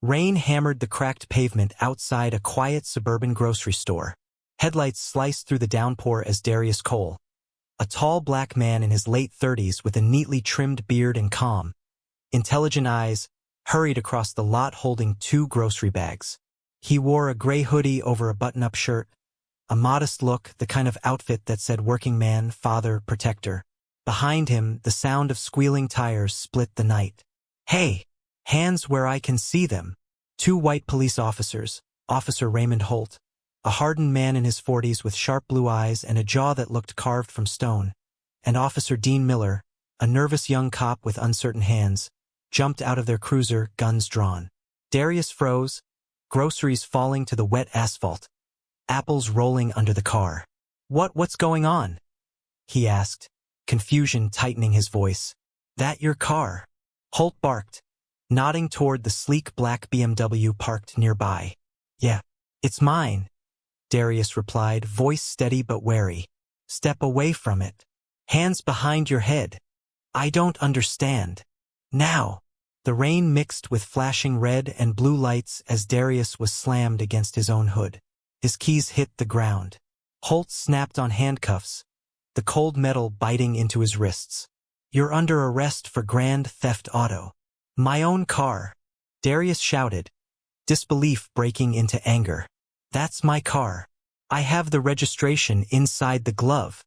Rain hammered the cracked pavement outside a quiet suburban grocery store. Headlights sliced through the downpour as Darius Cole, a tall black man in his late 30s with a neatly trimmed beard and calm, intelligent eyes, hurried across the lot holding 2 grocery bags. He wore a gray hoodie over a button-up shirt, a modest look, the kind of outfit that said working man, father, protector. Behind him, the sound of squealing tires split the night. "Hey! Hands where I can see them." 2 white police officers, Officer Raymond Holt, a hardened man in his 40s with sharp blue eyes and a jaw that looked carved from stone, and Officer Dean Miller, a nervous young cop with uncertain hands, jumped out of their cruiser, guns drawn. Darius froze, groceries falling to the wet asphalt, apples rolling under the car. What's going on?" he asked, confusion tightening his voice. "That your car?" Holt barked, nodding toward the sleek black BMW parked nearby. "Yeah, it's mine," Darius replied, voice steady but wary. "Step away from it. Hands behind your head." "I don't understand." "Now." The rain mixed with flashing red and blue lights as Darius was slammed against his own hood. His keys hit the ground. Holt snapped on handcuffs, the cold metal biting into his wrists. "You're under arrest for grand theft auto." "My own car," Darius shouted, disbelief breaking into anger. "That's my car. I have the registration inside the glove."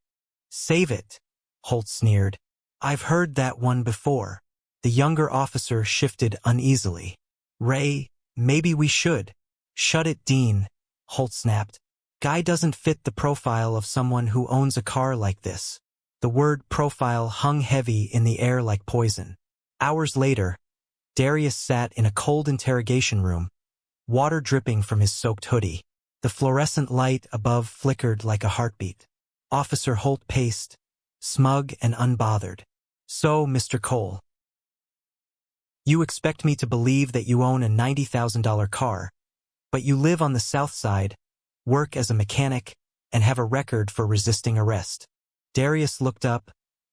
"Save it," Holt sneered. "I've heard that one before." The younger officer shifted uneasily. "Ray, maybe we should." "Shut it, Dean," Holt snapped. "Guy doesn't fit the profile of someone who owns a car like this." The word profile hung heavy in the air like poison. Hours later, Darius sat in a cold interrogation room, water dripping from his soaked hoodie. The fluorescent light above flickered like a heartbeat. Officer Holt paced, smug and unbothered. "So, Mr. Cole, you expect me to believe that you own a $90,000 car, but you live on the South Side, work as a mechanic, and have a record for resisting arrest." Darius looked up,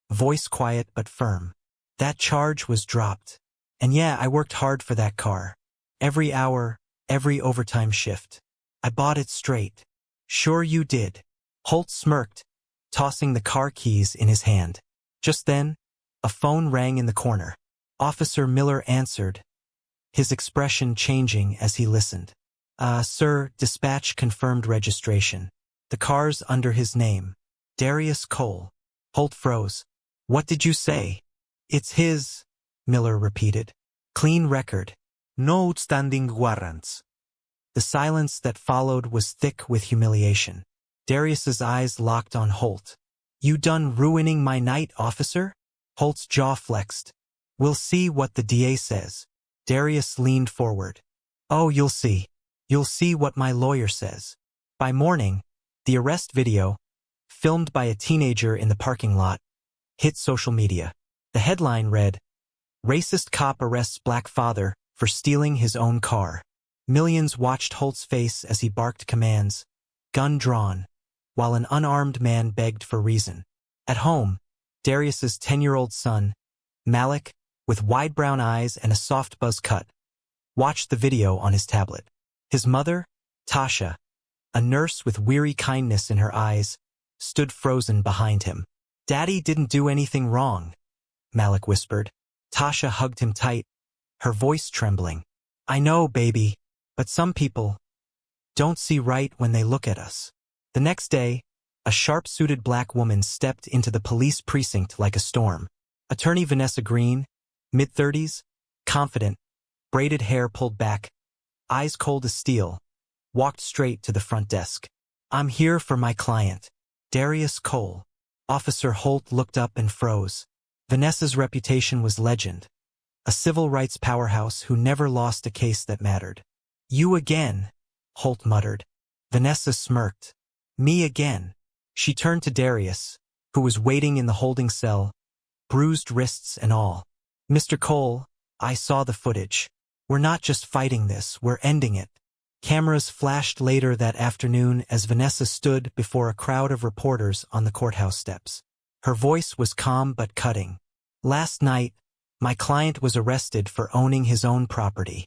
voice quiet but firm. "That charge was dropped. And yeah, I worked hard for that car. Every hour, every overtime shift. I bought it straight." "Sure you did." Holt smirked, tossing the car keys in his hand. Just then, a phone rang in the corner. Officer Miller answered, his expression changing as he listened. Sir, dispatch confirmed registration. The car's under his name. Darius Cole." Holt froze. "What did you say?" "It's his," Miller repeated. "Clean record. No outstanding warrants." The silence that followed was thick with humiliation. Darius's eyes locked on Holt. "You done ruining my night, officer?" Holt's jaw flexed. "We'll see what the DA says." Darius leaned forward. "Oh, you'll see. You'll see what my lawyer says." By morning, the arrest video, filmed by a teenager in the parking lot, hit social media. The headline read, "Racist cop arrests black father for stealing his own car." Millions watched Holt's face as he barked commands, gun drawn, while an unarmed man begged for reason. At home, Darius's 10-year-old son, Malik, with wide brown eyes and a soft buzz cut, watched the video on his tablet. His mother, Tasha, a nurse with weary kindness in her eyes, stood frozen behind him. "Daddy didn't do anything wrong," Malik whispered. Tasha hugged him tight, her voice trembling. "I know, baby, but some people don't see right when they look at us." The next day, a sharp-suited black woman stepped into the police precinct like a storm. Attorney Vanessa Green, mid-30s, confident, braided hair pulled back, eyes cold as steel, walked straight to the front desk. "I'm here for my client, Darius Cole." Officer Holt looked up and froze. Vanessa's reputation was legend, a civil rights powerhouse who never lost a case that mattered. "You again," Holt muttered. Vanessa smirked. "Me again." She turned to Darius, who was waiting in the holding cell, bruised wrists and all. "Mr. Cole, I saw the footage. We're not just fighting this, we're ending it." Cameras flashed later that afternoon as Vanessa stood before a crowd of reporters on the courthouse steps. Her voice was calm but cutting. "Last night, my client was arrested for owning his own property.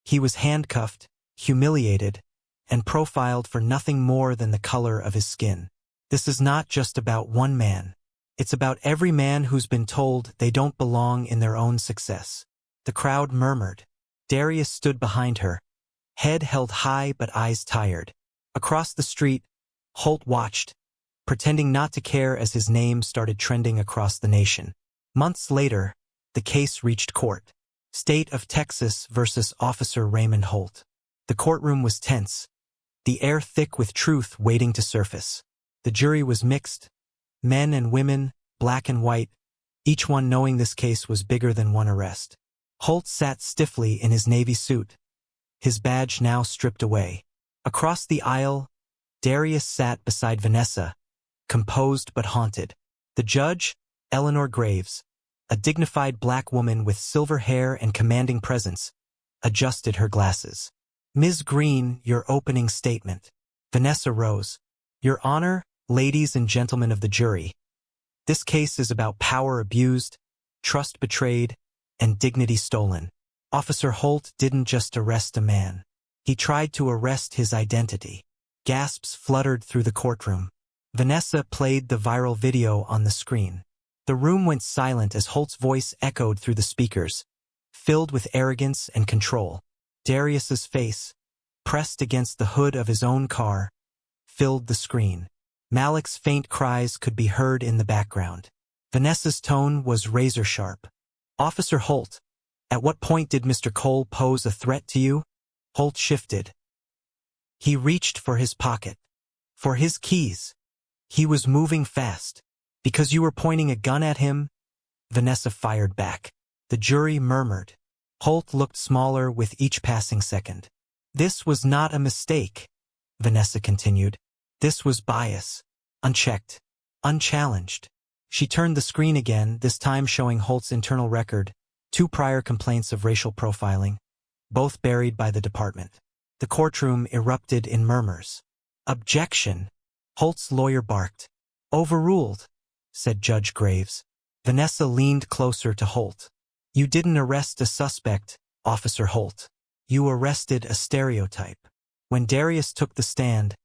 He was handcuffed, humiliated, and profiled for nothing more than the color of his skin. This is not just about one man. It's about every man who's been told they don't belong in their own success. The crowd murmured. Darius stood behind her, head held high but eyes tired. Across the street, Holt watched, pretending not to care as his name started trending across the nation. Months later, the case reached court. State of Texas versus Officer Raymond Holt. The courtroom was tense, the air thick with truth waiting to surface. The jury was mixed, men and women, black and white, each one knowing this case was bigger than one arrest. Holt sat stiffly in his Navy suit, his badge now stripped away. Across the aisle, Darius sat beside Vanessa, composed but haunted. The judge, Eleanor Graves, a dignified black woman with silver hair and commanding presence, adjusted her glasses. "Ms. Green, your opening statement." Vanessa rose. "Your Honor, ladies and gentlemen of the jury, this case is about power abused, trust betrayed, and dignity stolen. Officer Holt didn't just arrest a man. He tried to arrest his identity." Gasps fluttered through the courtroom. Vanessa played the viral video on the screen. The room went silent as Holt's voice echoed through the speakers, filled with arrogance and control. Darius's face, pressed against the hood of his own car, filled the screen. Malik's faint cries could be heard in the background. Vanessa's tone was razor-sharp. "Officer Holt, at what point did Mr. Cole pose a threat to you?" Holt shifted. He reached for his pocket. For his keys. He was moving fast. "Because you were pointing a gun at him?" Vanessa fired back. The jury murmured. Holt looked smaller with each passing second. "This was not a mistake," Vanessa continued. "This was bias. Unchecked. Unchallenged." She turned the screen again, this time showing Holt's internal record, 2 prior complaints of racial profiling, both buried by the department. The courtroom erupted in murmurs. "Objection!" Holt's lawyer barked. "Overruled," said Judge Graves. Vanessa leaned closer to Holt. "You didn't arrest a suspect, Officer Holt. You arrested a stereotype." When Darius took the stand,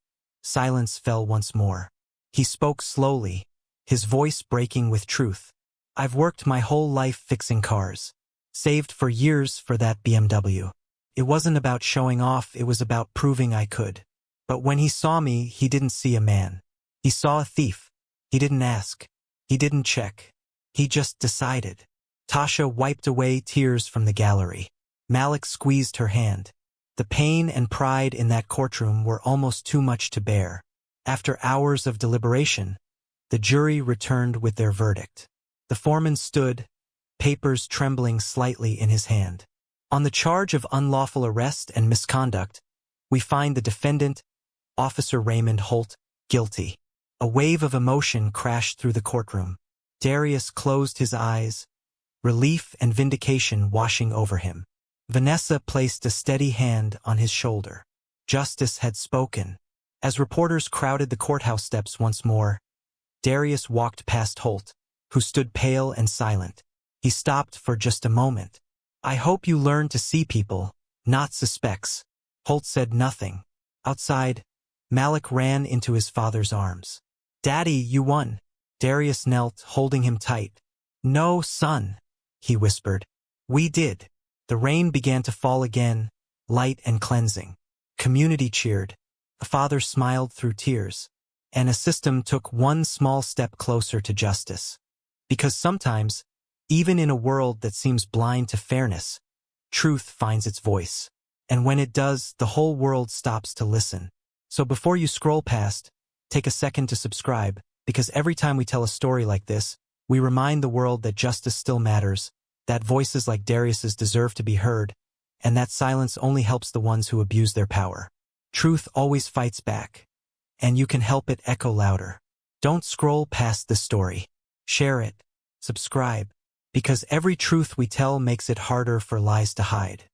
silence fell once more. He spoke slowly, his voice breaking with truth. "I've worked my whole life fixing cars. Saved for years for that BMW. It wasn't about showing off, it was about proving I could. But when he saw me, he didn't see a man. He saw a thief. He didn't ask. He didn't check. He just decided." Tasha wiped away tears from the gallery. Malik squeezed her hand. The pain and pride in that courtroom were almost too much to bear. After hours of deliberation, the jury returned with their verdict. The foreman stood, papers trembling slightly in his hand. "On the charge of unlawful arrest and misconduct, we find the defendant, Officer Raymond Holt, guilty." A wave of emotion crashed through the courtroom. Darius closed his eyes, relief and vindication washing over him. Vanessa placed a steady hand on his shoulder. Justice had spoken. As reporters crowded the courthouse steps once more, Darius walked past Holt, who stood pale and silent. He stopped for just a moment. "I hope you learn to see people, not suspects." Holt said nothing. Outside, Malik ran into his father's arms. "Daddy, you won." Darius knelt, holding him tight. "No, son," he whispered. "We did." The rain began to fall again, light and cleansing. Community cheered. A father smiled through tears. And a system took one small step closer to justice. Because sometimes, even in a world that seems blind to fairness, truth finds its voice. And when it does, the whole world stops to listen. So before you scroll past, take a second to subscribe, because every time we tell a story like this, we remind the world that justice still matters, that voices like Darius's deserve to be heard, and that silence only helps the ones who abuse their power. Truth always fights back, and you can help it echo louder. Don't scroll past this story. Share it. Subscribe. Because every truth we tell makes it harder for lies to hide.